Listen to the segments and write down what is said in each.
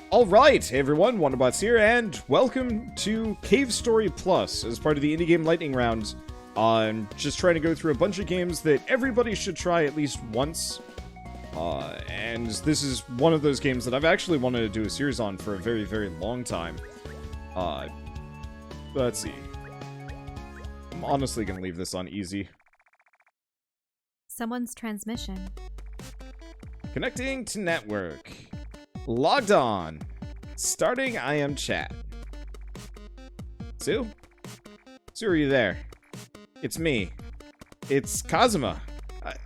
Alright, hey everyone, Wonderbots here, and welcome to Cave Story Plus as part of the Indie Game Lightning Round. I'm just trying to go through a bunch of games that everybody should try at least once. And this is one of those games that I've actually wanted to do a series on for a very, very long time. Let's see. I'm honestly gonna leave this on easy. Someone's transmission. Connecting to network. Logged on. Starting IM chat. Sue? Sue, are you there? It's me. It's Kazuma.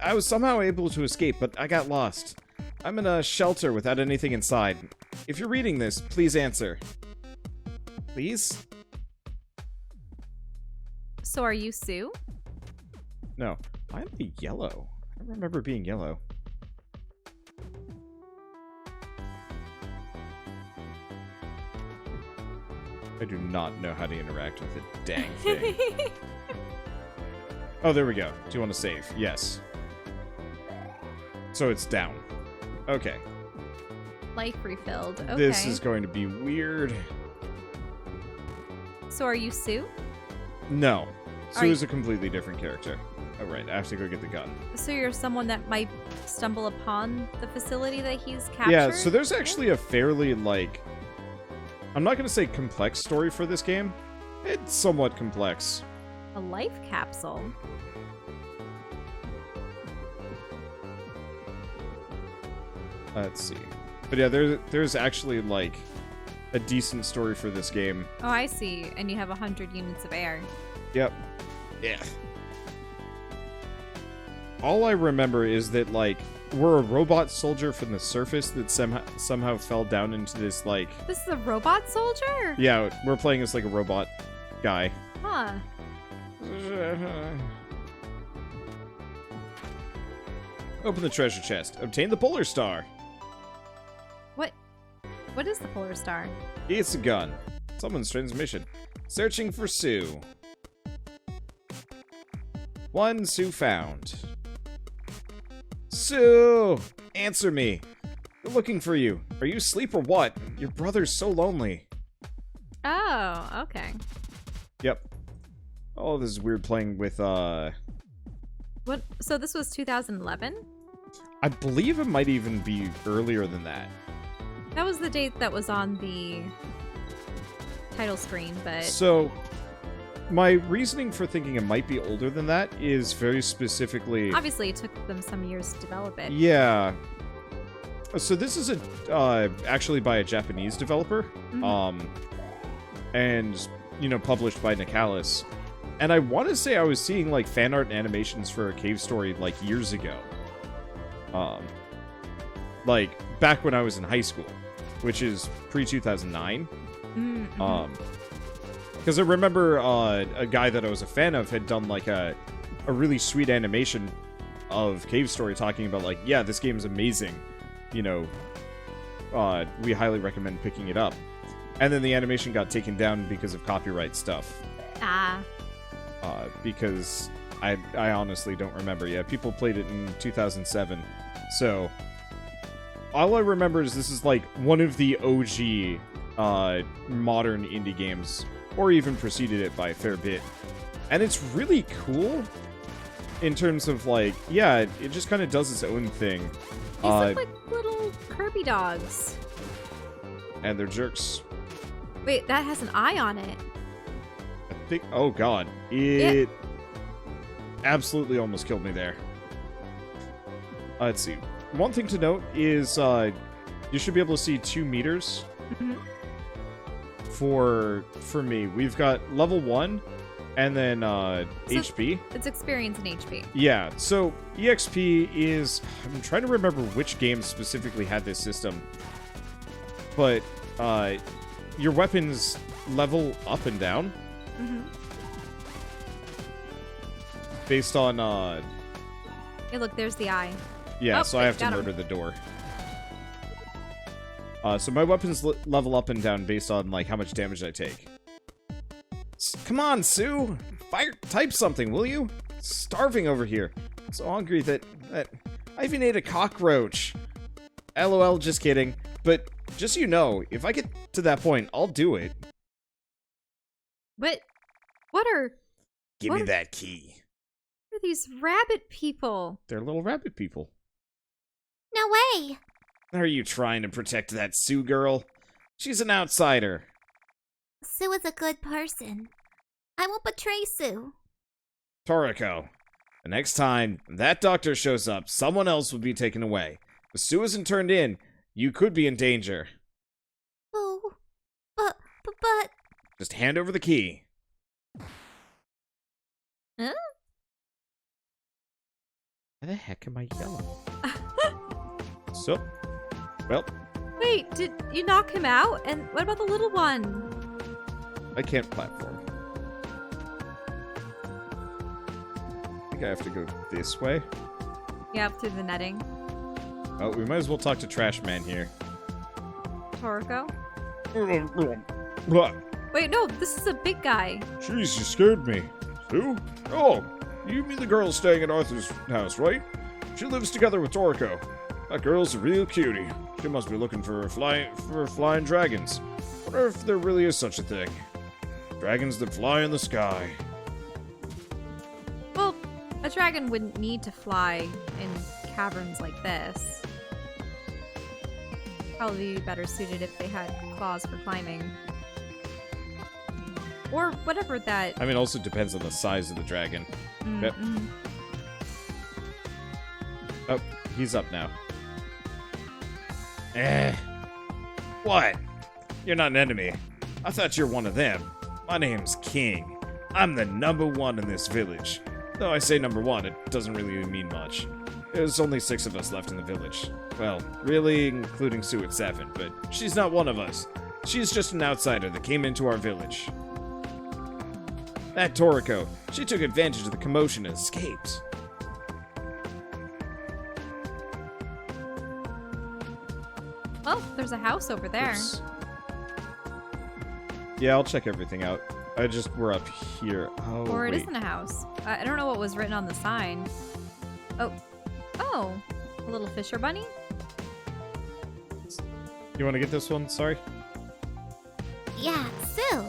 I was somehow able to escape, but I got lost. I'm in a shelter without anything inside. If you're reading this, please answer. Please? So are you Sue? No. I'm the yellow. I don't remember being yellow. I do not know how to interact with the dang thing. Oh, there we go. Do you want to save? Yes. So it's down. Okay. Life refilled. Okay. This is going to be weird. So are you Sue? No. Sue is a completely different character. Oh, right. I have to go get the gun. So you're someone that might stumble upon the facility that he's captured? Yeah, so there's actually a fairly, like... I'm not going to say complex story for this game. It's somewhat complex. A life capsule? Let's see. But yeah, there's actually, like, a decent story for this game. Oh, I see. And you have 100 units of air. Yep. Yeah. All I remember is that, like, we're a robot soldier from the surface that somehow fell down into this, like... This is a robot soldier? Yeah, we're playing as, like, a robot guy. Huh. Open the treasure chest. Obtain the Polar Star. What is the Polar Star? It's a gun. Someone's transmission. Searching for Sue. One Sue found. Sue! Answer me. We're looking for you. Are you asleep or what? Your brother's so lonely. Oh, okay. Yep. Oh, this is weird playing with, What? So this was 2011? I believe it might even be earlier than that. That was the date that was on the title screen, but... So, my reasoning for thinking it might be older than that is very specifically... Obviously, it took them some years to develop it. Yeah. So this is actually by a Japanese developer. Mm-hmm. And, you know, published by Nicalis. And I want to say I was seeing, like, fan art and animations for a Cave Story, like, years ago. Like, back when I was in high school, which is pre-2009. Mm-hmm. Because I remember a guy that I was a fan of had done, like, a really sweet animation of Cave Story talking about, like, yeah, this game is amazing. You know, we highly recommend picking it up. And then the animation got taken down because of copyright stuff. Ah. Because I honestly don't remember. Yeah, people played it in 2007. So, all I remember is this is, like, one of the OG modern indie games, or even preceded it by a fair bit. And it's really cool in terms of, like, yeah, it just kind of does its own thing. These look like little Kirby dogs. And they're jerks. Wait, that has an eye on it. I think, oh god, it absolutely almost killed me there. Let's see. One thing to note is you should be able to see 2 meters. Mm-hmm. For me, we've got level 1 and then HP. It's experience in HP. Yeah, so EXP is... I'm trying to remember which game specifically had this system. But your weapons level up and down. Mm-hmm. Based on... Hey, look, there's the eye. Yeah, oh, so I have to murder the door. So my weapons level up and down based on, like, how much damage I take. Come on, Sue! Type something, will you? Starving over here. I'm so hungry that I even ate a cockroach. LOL, just kidding. But just so you know, if I get to that point, I'll do it. But what are Give me that key. what are these rabbit people? They're little rabbit people. No way! Are you trying to protect that Sue girl? She's an outsider. Sue is a good person. I won't betray Sue. Toriko, the next time that doctor shows up, someone else will be taken away. If Sue isn't turned in, you could be in danger. Oh, but... Just hand over the key. Huh? Why the heck am I yelling? So, well, Wait, did you knock him out? And what about the little one? I can't platform. I think I have to go this way. Yeah, up through the netting. Oh, we might as well talk to Trash Man here. Toriko? What? Wait, no, this is a big guy. Jeez, you scared me. Sue? Oh, you mean the girl staying at Arthur's house, right? She lives together with Toriko. That girl's a real cutie. She must be looking for flying dragons. Wonder if there really is such a thing. Dragons that fly in the sky. Well, a dragon wouldn't need to fly in caverns like this. Probably be better suited if they had claws for climbing. Or whatever that... I mean, also depends on the size of the dragon. Yep. Oh, he's up now. What? You're not an enemy. I thought you're one of them. My name's King. I'm the #1 in this village. Though I say #1, it doesn't really mean much. There's only 6 of us left in the village. Well, really, including Sue at 7, but she's not one of us. She's just an outsider that came into our village. That Toriko, she took advantage of the commotion and escaped. Well, there's a house over there. Oops. Yeah, I'll check everything out. We're up here. Oh, Or it wait. isn't a house. I don't know what was written on the sign. Oh. Oh. A little fisher bunny? You want to get this one? Sorry. Yeah, Sue.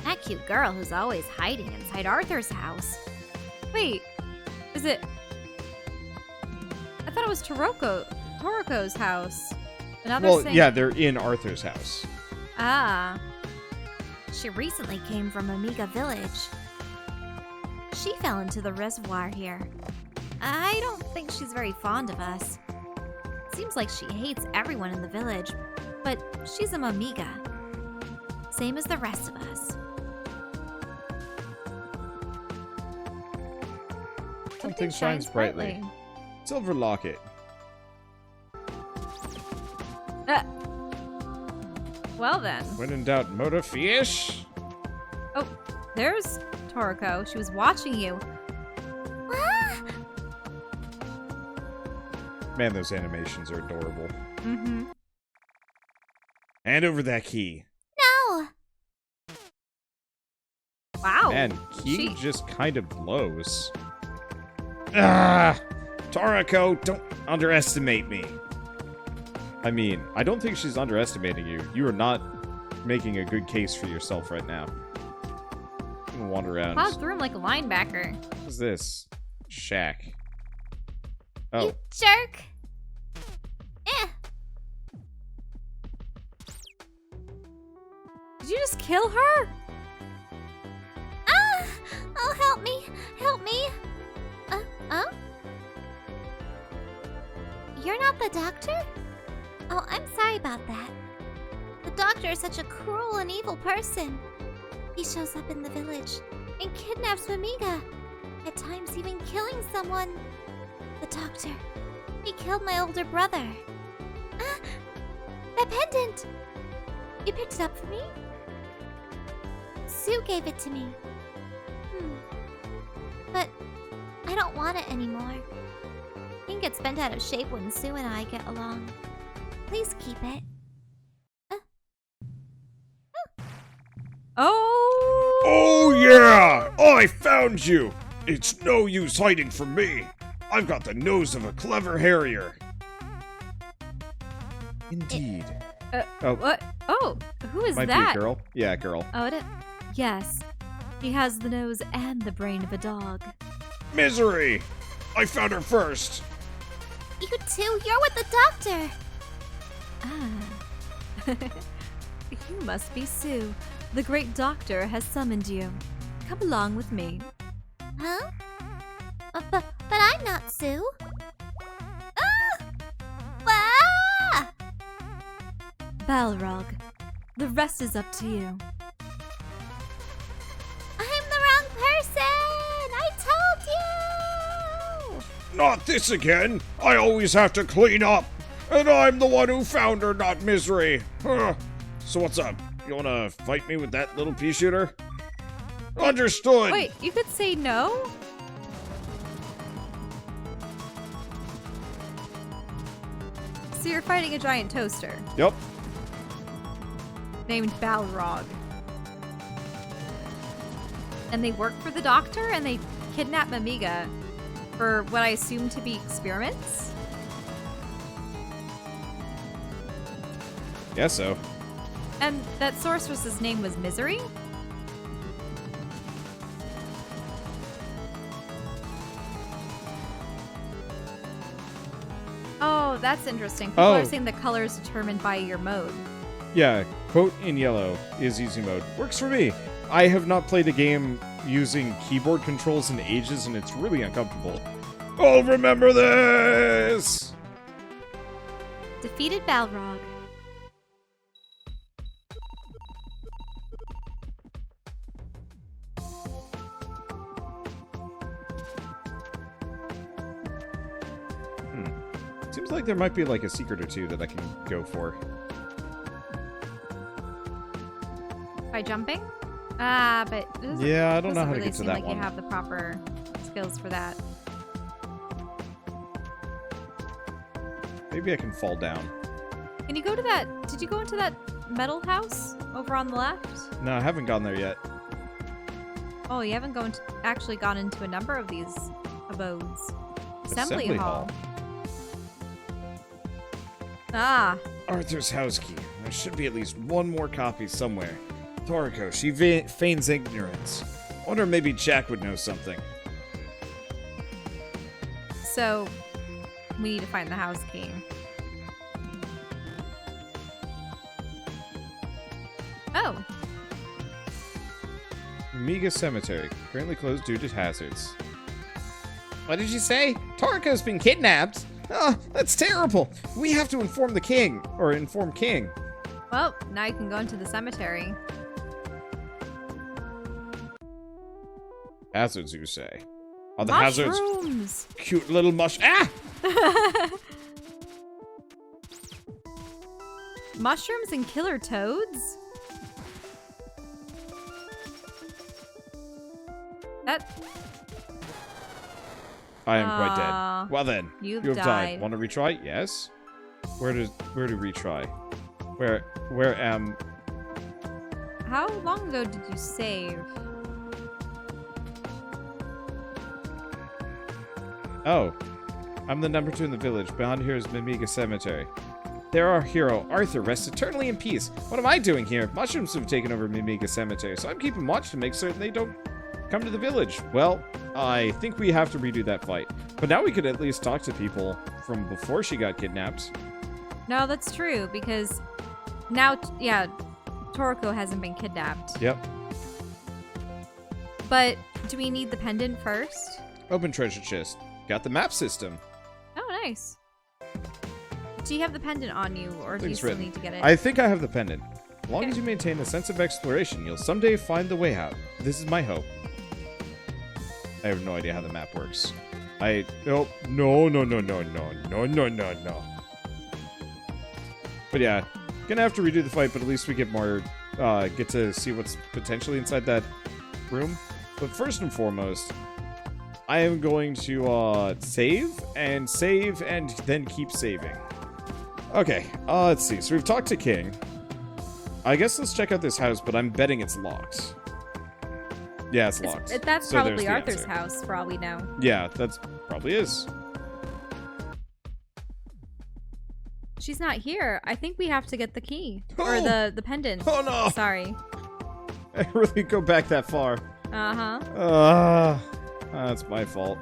That cute girl who's always hiding inside Arthur's house. Wait. Is it... I thought it was Toriko's house. And now they're Well, saying... yeah, they're in Arthur's house. Ah. She recently came from Mimiga Village. She fell into the reservoir here. I don't think she's very fond of us. Seems like she hates everyone in the village, but she's a Mimiga. Same as the rest of us. Something shines brightly. Silver locket. Well then. When in doubt, motor fish. Oh, there's Toriko. She was watching you. Ah! Man, those animations are adorable. Mm-hmm. Hand over that key. No! Wow. Man, key She- just kind of blows. Ah! Toriko, don't underestimate me. I mean, I don't think she's underestimating you. You are not making a good case for yourself right now. I'm gonna wander around. Plowed through him like a linebacker. What is this? Shack. You Oh, jerk! Eh! Did you just kill her? Ah! Oh, help me! Help me! You're not the doctor? Oh, I'm sorry about that. The doctor is such a cruel and evil person. He shows up in the village and kidnaps Mimiga, at times even killing someone. The doctor, he killed my older brother. Ah! That pendant! You picked it up for me? Sue gave it to me. But I don't want it anymore. I think it's bent out of shape when Sue and I get along. Please keep it. Oh! Oh yeah! I found you! It's no use hiding from me! I've got the nose of a clever harrier! Indeed. What? Oh, who is Might that? be a girl. Yeah, girl. Oh, yes. He has the nose and the brain of a dog. Misery! I found her first! You two, you're with the doctor. Ah. You must be Sue. The great doctor has summoned you. Come along with me. Huh? But I'm not Sue. Ah! Ah! Balrog, the rest is up to you. I'm the wrong person! I told you! Not this again! I always have to clean up! And I'm the one who found her, not Misery! Huh. So what's up? You wanna fight me with that little pea shooter? Understood! Wait, you could say no? So you're fighting a giant toaster Yep. named Balrog. And they work for the doctor and they kidnap Mimiga for what I assume to be experiments? Yeah, so. And that sorceress's name was Misery? Oh, that's interesting. People are saying the color is determined by your mode. Yeah, quote in yellow is easy mode. Works for me. I have not played a game using keyboard controls in ages, and it's really uncomfortable. I'll remember this! Defeated Balrog. Seems like there might be like a secret or two that I can go for. By jumping? Ah, but it doesn't, Yeah, I don't know how to really get to seem that like one. you have the proper skills for that. Maybe I can fall down. Can you go to that? Did you go into that metal house over on the left? No, I haven't gone there yet. Oh, you haven't actually gone into a number of these abodes. Assembly Hall. Ah. Arthur's house key. There should be at least one more copy somewhere. Toriko, she feigns ignorance. Wonder if maybe Jack would know something. So, we need to find the house key. Oh. Mimiga Cemetery, currently closed due to hazards. What did you say? Toriko's been kidnapped? Oh, that's terrible. We have to inform the king, or inform King. Well, now you can go into the cemetery. Hazards, you say? Are the Mushrooms! hazards cute little Ah! Mushrooms and killer toads? That... I am quite dead. Well then, You've you have died. died. Want to retry? Yes. Where to retry? Where am? How long ago did you save? Oh, I'm the number 2 in the village. Beyond here is Mimiga Cemetery. There our hero, Arthur, rests eternally in peace. What am I doing here? Mushrooms have taken over Mimiga Cemetery, so I'm keeping watch to make certain they don't come to the village. Well, I think we have to redo that fight. But now we could at least talk to people from before she got kidnapped. No, that's true, because now, yeah, Toriko hasn't been kidnapped. Yep. But do we need the pendant first? Open treasure chest. Got the map system. Oh, nice. Do you have the pendant on you, or do you Things still written. need to get it? I think I have the pendant. As long Okay. as you maintain a sense of exploration, you'll someday find the way out. This is my hope. I have no idea how the map works. No. But yeah, gonna have to redo the fight, but at least we get more, get to see what's potentially inside that room. But first and foremost, I am going to, save, and then keep saving. Okay, let's see. So we've talked to King. I guess let's check out this house, but I'm betting it's locked. Yeah, it's locked. That's So there's probably the Arthur's answer. house, for all we know. Yeah, that's probably is. she's not here. I think we have to get the key. Or Oh! the pendant. Oh no! Sorry. I really go back that far. Uh-huh. That's my fault.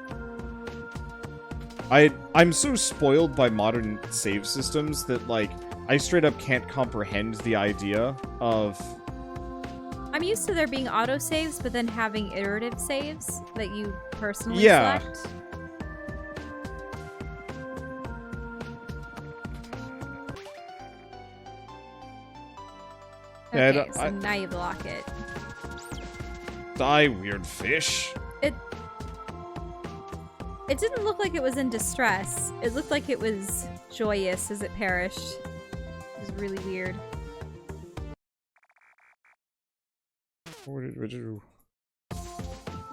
I'm so spoiled by modern save systems that, like, I straight up can't comprehend the idea of... I'm used to there being autosaves, but then having iterative saves that you personally Yeah. select. Yeah, Okay, so now you block it. Die, weird fish. It didn't look like it was in distress. It looked like it was joyous as it perished. It was really weird.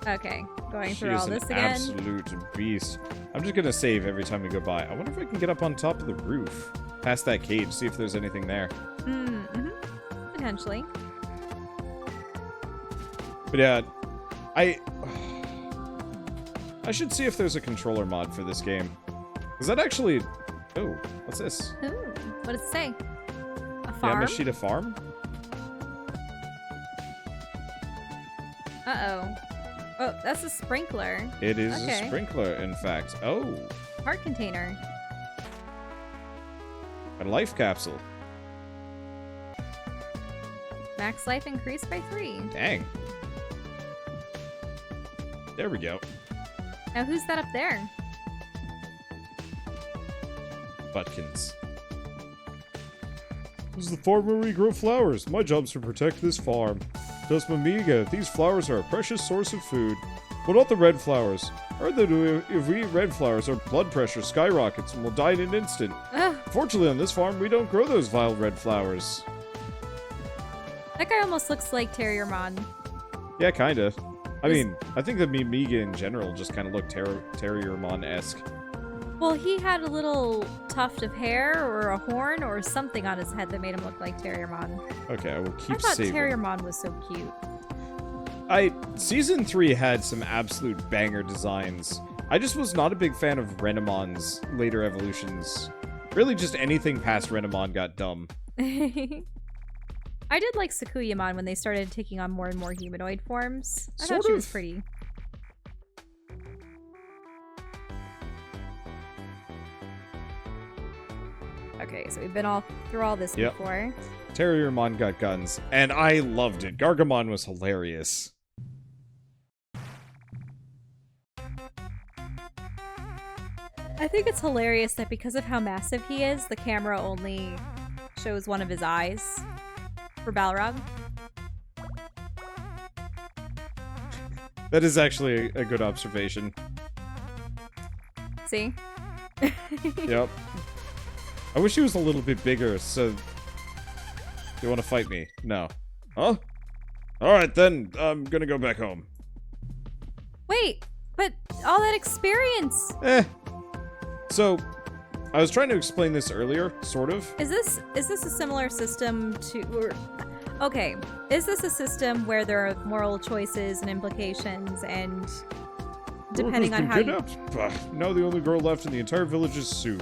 Okay, going through all this again. She is an absolute beast. I'm just gonna save every time we go by. I wonder if I can get up on top of the roof, past that cage, see if there's anything there. Mm-hmm. Potentially. But yeah, I should see if there's a controller mod for this game. Is that actually... Oh, what's this? Ooh, what does it say? A farm? Yamashita Farm? Uh-oh. Oh, that's a sprinkler. It is Okay. a sprinkler, in fact. Oh, Heart container. a life capsule. Max life increased by 3. Dang. There we go. Now who's that up there? Butkins. This is the farm where we grow flowers. My job's to protect this farm. Just Mimiga, these flowers are a precious source of food. But not the red flowers. Heard that if we eat red flowers, our blood pressure skyrockets and we'll die in an instant. Ugh, Fortunately, on this farm, we don't grow those vile red flowers. that guy almost looks like Terriermon. Yeah, kinda. I mean, I think the Mimiga in general just kind of looked Terriermon-esque. Well, he had a little tuft of hair or a horn or something on his head that made him look like Terriermon. Okay, I will I keep thought saving. Terriermon was so cute. Season 3 had some absolute banger designs. I just was not a big fan of Renemon's later evolutions. Really, just anything past Renamon got dumb. I did like Sakuyamon when they started taking on more and more humanoid forms. I Sort thought she was of. pretty. Okay, so we've been all through all this Yep. before. Terriermon got guns, and I loved it. Gargamon was hilarious. I think it's hilarious that because of how massive he is, the camera only shows one of his eyes for Balrog. That is actually a good observation. See? Yep. I wish he was a little bit bigger, so... You want to fight me? No. Huh? Alright then, I'm gonna go back home. Wait, but all that experience! So, I was trying to explain this earlier, sort of. Is this a similar system to... Okay, is this a system where there are moral choices and implications and depending on how you... Now the only girl left in the entire village is Sue.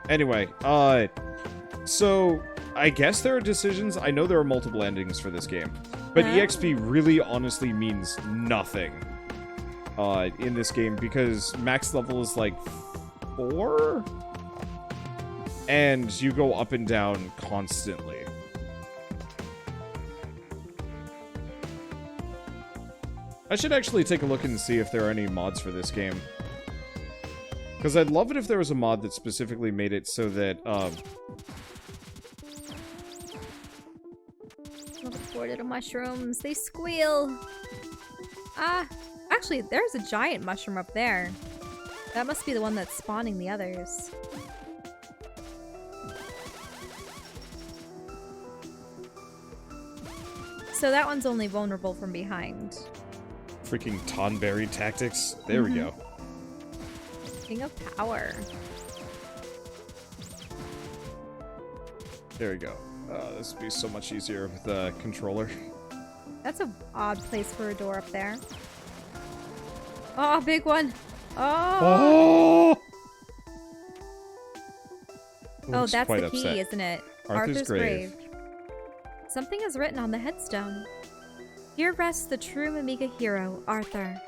Anyway, so I guess there are decisions. I know there are multiple endings for this game, but EXP really honestly means nothing in this game because max level is like 4 and you go up and down constantly. I should actually take a look and see if there are any mods for this game. Because I'd love it if there was a mod that specifically made it so that, Look, poor little mushrooms, they squeal. Ah, actually, there's a giant mushroom up there. That must be the one that's spawning the others. So that one's only vulnerable from behind. freaking Tonberry tactics. There we go. King of Power. There we go. This would be so much easier with the controller. That's an odd place for a door up there. Oh, big one. Oh! Oh! Oh, looks that's quite the key, upset. isn't it? Arthur's grave. Something is written on the headstone. Here rests the true Mimiga hero, Arthur.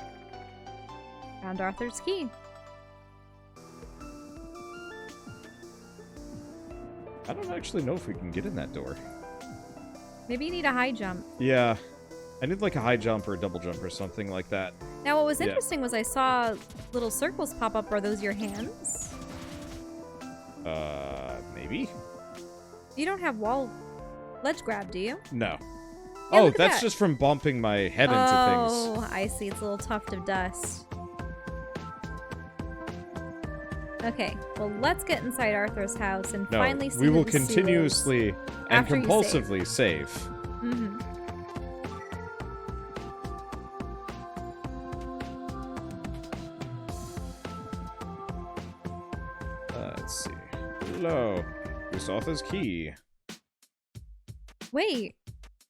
Found Arthur's key. I don't actually know if we can get in that door. Maybe you need a high jump. Yeah. I need like a high jump or a double jump or something like that. Now, what was Yeah. interesting was I saw little circles pop up. Are those your hands? Maybe? You don't have wall ledge grab, do you? No. Yeah, Oh, look at that's that. just from bumping my head into things. Oh, I see. It's a little tuft of dust. Okay, well, let's get inside Arthur's house and No, finally see we will who the Sue is. continuously and after you compulsively save. Mhm. Let's see. Hello. Here's Arthur's key. Wait,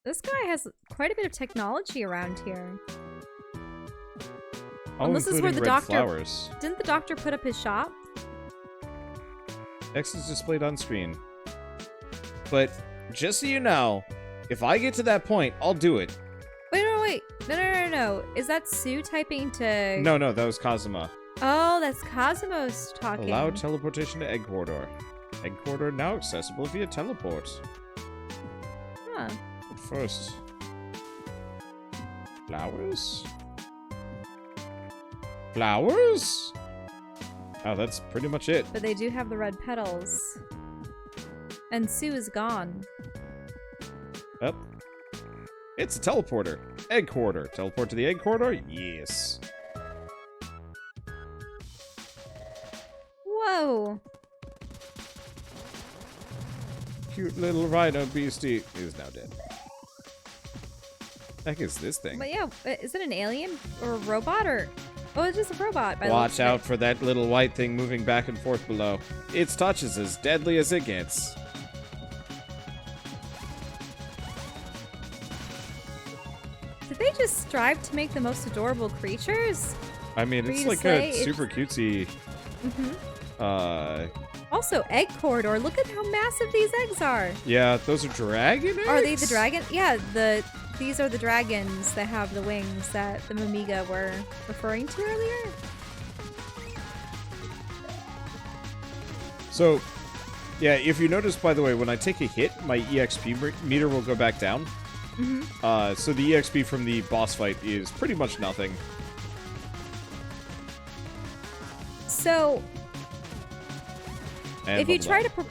this guy has quite a bit of technology around here. All this is including where the red doctor- flowers. Didn't the doctor put up his shop? X is displayed on screen. But just so you know, if I get to that point, I'll do it. Wait. No. Is that Sue typing to... No, that was Kazuma. Oh, that's Cosmos talking. Allow teleportation to Egg Corridor. Egg Corridor now accessible via teleport. Huh. But first... Flowers? Flowers? Oh, that's pretty much it. But they do have the red petals. And Sue is gone. Yep. It's a teleporter. Egg Corridor. Teleport to the Egg Corridor? Yes. Whoa. Cute little rhino beastie is now dead. Heck is this thing? But yeah, is it an alien or a robot or... Oh, it's just a robot. By the Watch looks of out it. for that little white thing moving back and forth below. Its touch is as deadly as it gets. Did they just strive to make the most adorable creatures? I mean, For it's you to like slay, a super cutesy. Also, egg corridor. Look at how massive these eggs are. Yeah, those are dragon eggs? Are they the dragon? Yeah, these are the dragons that have the wings that the Mimiga were referring to earlier. So, yeah, if you notice, by the way, when I take a hit, my EXP meter will go back down. So the EXP from the boss fight is pretty much nothing. So, And if you level try up.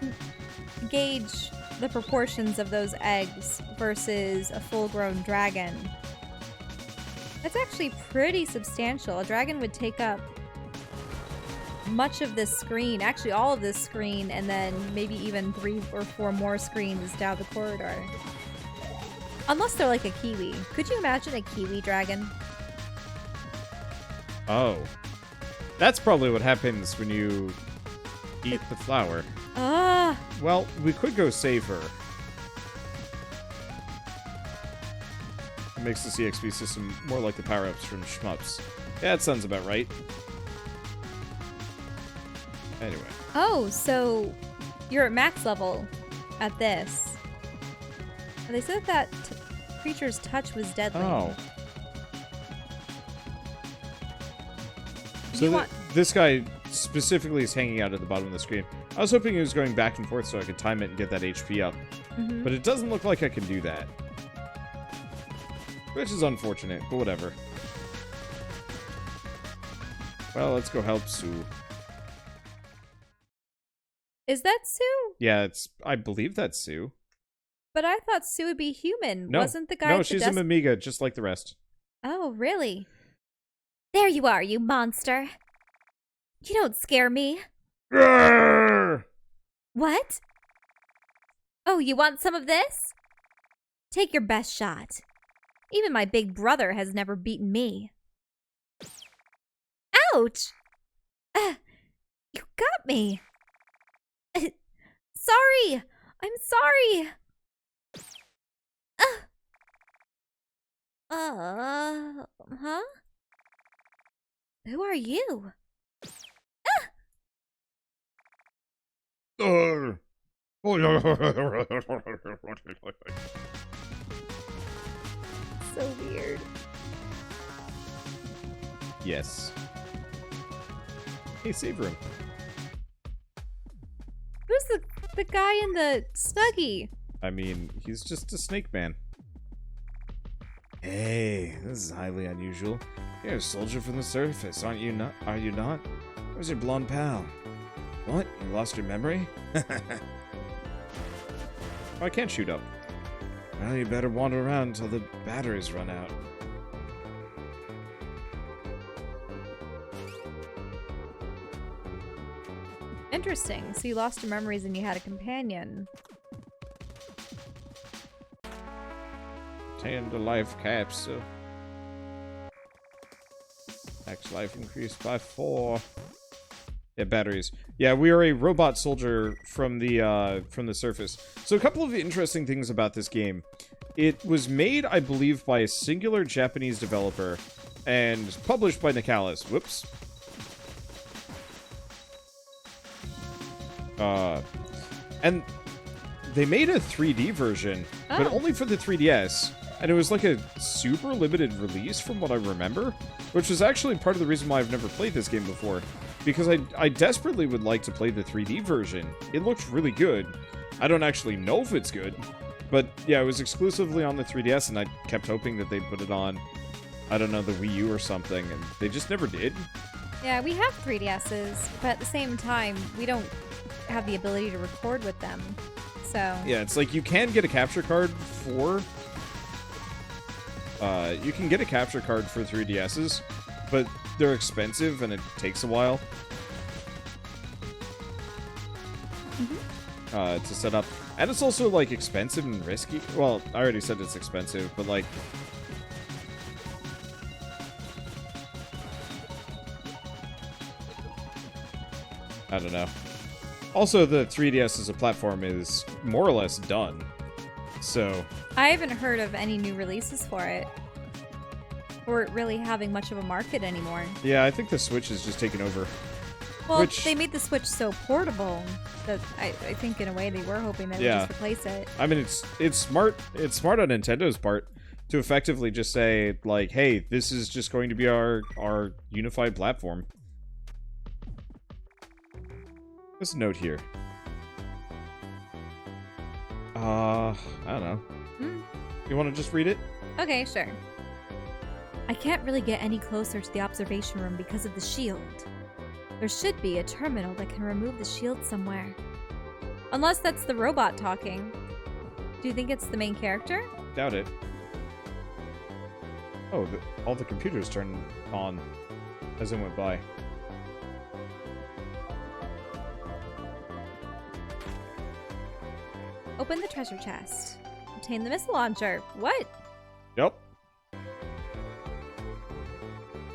to gauge the proportions of those eggs versus a full-grown dragon, that's actually pretty substantial. A dragon would take up much of this screen, actually all of this screen, and then maybe even 3 or 4 more screens down the corridor. Unless they're like a kiwi. Could you imagine a kiwi dragon? Oh. That's probably what happens when you eat the flower. Ah! Well, we could go save her. It makes the CXP system more like the power-ups from shmups. Yeah, that sounds about right. Anyway. Oh, so you're at max level at this. And they said that creature's touch was deadly. Oh. Do So you want- this guy specifically is hanging out at the bottom of the screen. I was hoping he was going back and forth so I could time it and get that HP up. Mhm. But it doesn't look like I can do that. Which is unfortunate, but whatever. Well, let's go help Sue. Is that Sue? Yeah, I believe that's Sue. But I thought Sue would be human. No. Wasn't the guy No, at the she's desk? a Mimiga, just like the rest. Oh, really? There you are, you monster. You don't scare me. Grrr! What? Oh, you want some of this? Take your best shot. Even my big brother has never beaten me. Ouch! You got me. Sorry! I'm sorry! Huh? Who are you? So weird. Yes. Hey, save room. Who's the guy in the Snuggie? I mean, he's just a snake man. Hey, this is highly unusual. You're a soldier from the surface, aren't you not? Are you not? Where's your blonde pal? What? You lost your memory? Oh, I can't shoot up. Well, you better wander around until the batteries run out. Interesting. So you lost your memories and you had a companion. Obtained a life capsule. Max life increased by 4. Yeah, batteries. Yeah, we are a robot soldier from the surface. So a couple of interesting things about this game. It was made, I believe, by a singular Japanese developer and published by Nicalis. Whoops. And they made a 3D version, but only for the 3DS. And it was like a super limited release from what I remember, which was actually part of the reason why I've never played this game before. Because I desperately would like to play the 3D version. It looks really good. I don't actually know if it's good, but yeah, it was exclusively on the 3DS, and I kept hoping that they'd put it on, I don't know, the Wii U or something, and they just never did. Yeah, we have 3DSs, but at the same time, we don't have the ability to record with them. So yeah, it's like you can get a capture card for... you can get a capture card for 3DSs, but they're expensive and it takes a while to set up. And it's also, like, expensive and risky. Well, I already said it's expensive, but, like... I don't know. Also, the 3DS as a platform is more or less done. So... I haven't heard of any new releases for it. Or it really having much of a market anymore. Yeah, I think the Switch has just taken over. Well, they made the Switch so portable that I think in a way they were hoping they would just replace it. I mean, it's smart. It's smart on Nintendo's part to effectively just say, like, hey, this is just going to be our unified platform. There's a note here. I don't know. You want to just read it? Okay, sure. I can't really get any closer to the observation room because of the shield. There should be a terminal that can remove the shield somewhere. Unless that's the robot talking. Do you think it's the main character? Doubt it. Oh, all the computers turned on as it went by. Open the treasure chest. Obtain the missile launcher. What? Yep.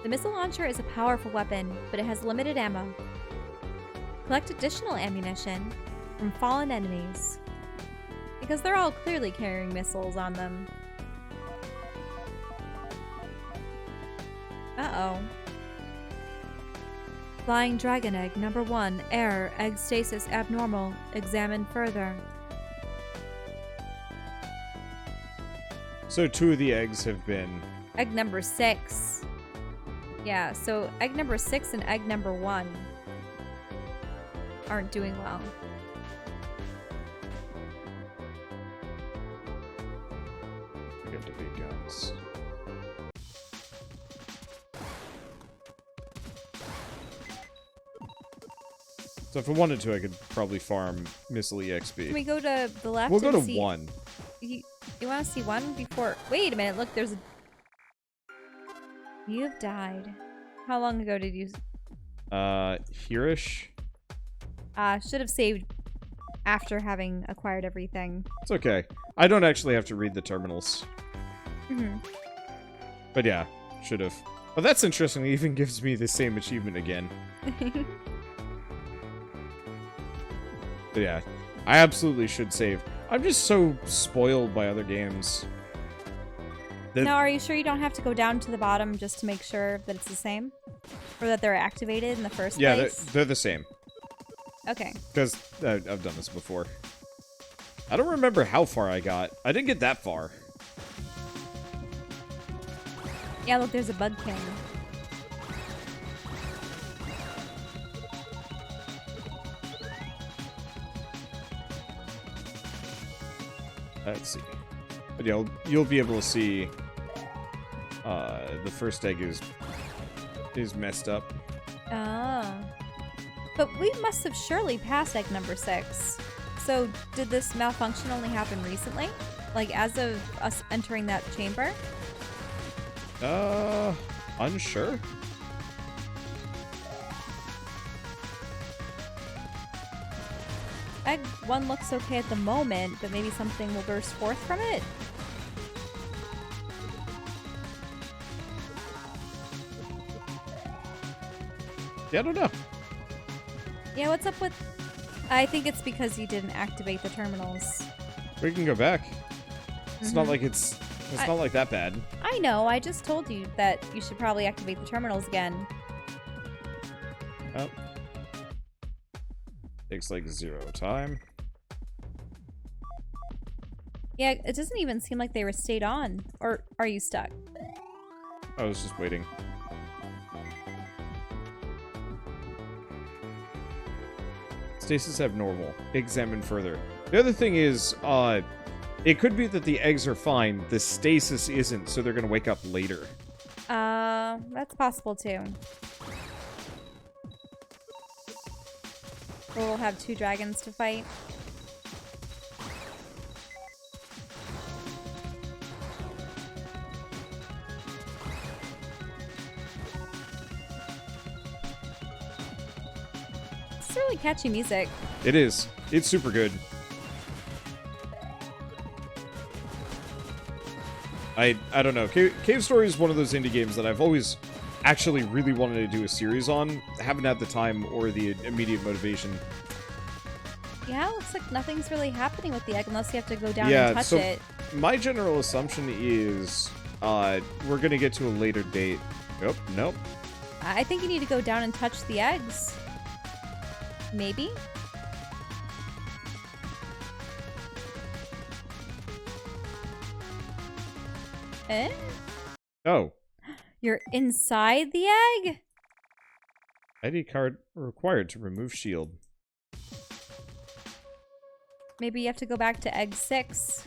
The missile launcher is a powerful weapon, but it has limited ammo. Collect additional ammunition from fallen enemies. Because they're all clearly carrying missiles on them. Uh-oh. Flying Dragon Egg number 1. Error. Egg stasis abnormal. Examine further. So 2 of the eggs have been... Egg number 6. Yeah, so egg number 6 and egg number 1 aren't doing well. Get the big guns. So if I wanted to, I could probably farm Missile EXP. Can we go to the left? We'll go to see... 1. You want to see 1 before... Wait a minute, look, there's a... You've died. How long ago did you... Hereish? Should have saved after having acquired everything. It's okay. I don't actually have to read the terminals. But yeah, should have. Well, that's interesting. It even gives me the same achievement again. But yeah, I absolutely should save. I'm just so spoiled by other games. Now, are you sure you don't have to go down to the bottom just to make sure that it's the same? Or that they're activated in the first place? Yeah, they're the same. Okay. Because I've done this before. I don't remember how far I got. I didn't get that far. Yeah, look, there's a bug king. Let's see. But you'll be able to see the first egg is messed up. Oh. But we must have surely passed egg number 6. So did this malfunction only happen recently? Like as of us entering that chamber? Unsure. Egg 1 looks okay at the moment, but maybe something will burst forth from it? Yeah, I don't know. Yeah, what's up with... I think it's because you didn't activate the terminals. We can go back. It's not like it's not like that bad. I know, I just told you that you should probably activate the terminals again. Oh. Takes like 0 time. Yeah, it doesn't even seem like they were stayed on. Or are you stuck? I was just waiting. Stasis abnormal. Examine further. The other thing is, it could be that the eggs are fine. The stasis isn't, so they're gonna wake up later. That's possible too. Or we'll have 2 dragons to fight. It's really catchy music. It is. It's super good. I don't know. Cave Story is one of those indie games that I've always actually really wanted to do a series on. Haven't had the time or the immediate motivation. Yeah, it looks like nothing's really happening with the egg unless you have to go down and touch it. My general assumption is we're gonna get to a later date. Nope. I think you need to go down and touch the eggs. Maybe? Eh? Oh. You're inside the egg? ID card required to remove shield. Maybe you have to go back to egg 6.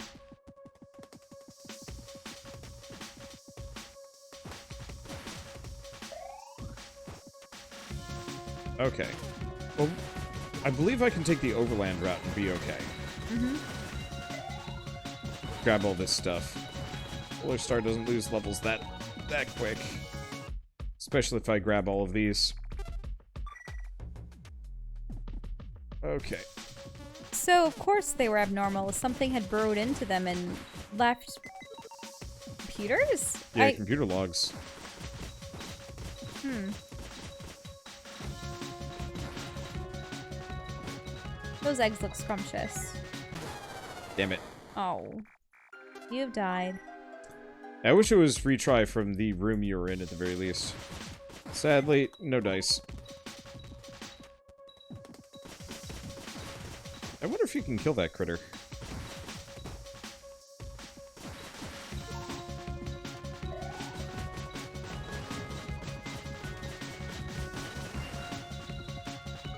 Okay. Well, I believe I can take the overland route and be okay. Mm-hmm. Grab all this stuff. Polar Star doesn't lose levels that quick. Especially if I grab all of these. Okay. So, of course they were abnormal. Something had burrowed into them and left... computers? Yeah, computer logs. Those eggs look scrumptious. Damn it. Oh. You've died. I wish it was retry from the room you were in at the very least. Sadly, no dice. I wonder if you can kill that critter.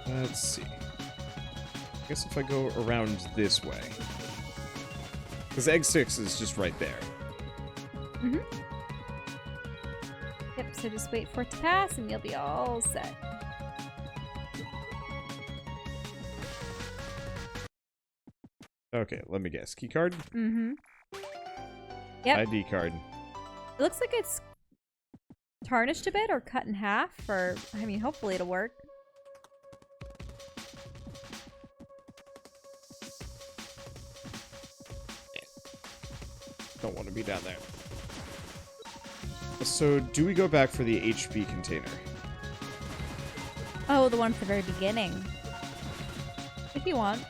Let's see. I guess if I go around this way. Because egg 6 is just right there. Mm-hmm. Yep, so just wait for it to pass and you'll be all set. Okay, let me guess. Key card? Mm-hmm. Yep. ID card. It looks like it's tarnished a bit or cut in half, or, I mean, hopefully it'll work. Don't want to be down there. So, do we go back for the HP container? Oh, the one at the very beginning. If you want.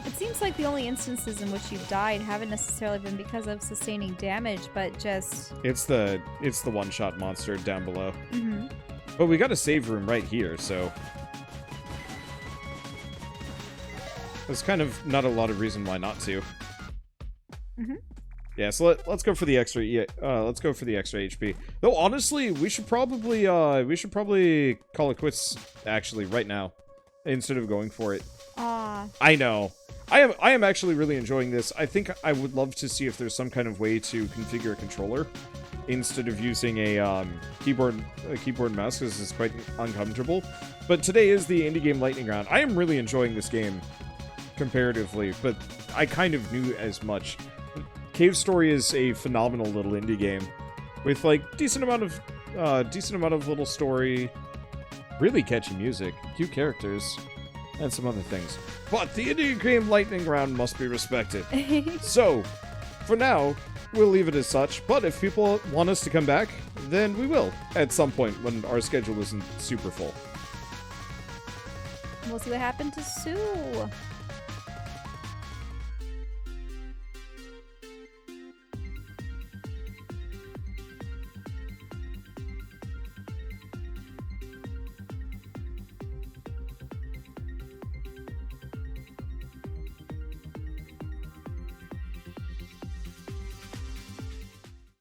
It seems like the only instances in which you've died haven't necessarily been because of sustaining damage, but just... It's the one-shot monster down below. Mm-hmm. But we got a save room right here, so... There's kind of not a lot of reason why not to. Mhm. Yeah, so let's go for the extra. Let's go for the extra HP. Though honestly, we should probably call it quits actually right now, instead of going for it. I know. I am actually really enjoying this. I think I would love to see if there's some kind of way to configure a controller instead of using a keyboard and mouse, because it's quite uncomfortable. But today is the indie game lightning round. I am really enjoying this game comparatively, but I kind of knew as much. Cave Story is a phenomenal little indie game with like decent amount of little story, really catchy music, cute characters, and some other things. But the indie game lightning round must be respected. So, for now, we'll leave it as such, but if people want us to come back, then we will at some point when our schedule isn't super full. We'll see what happened to Sue.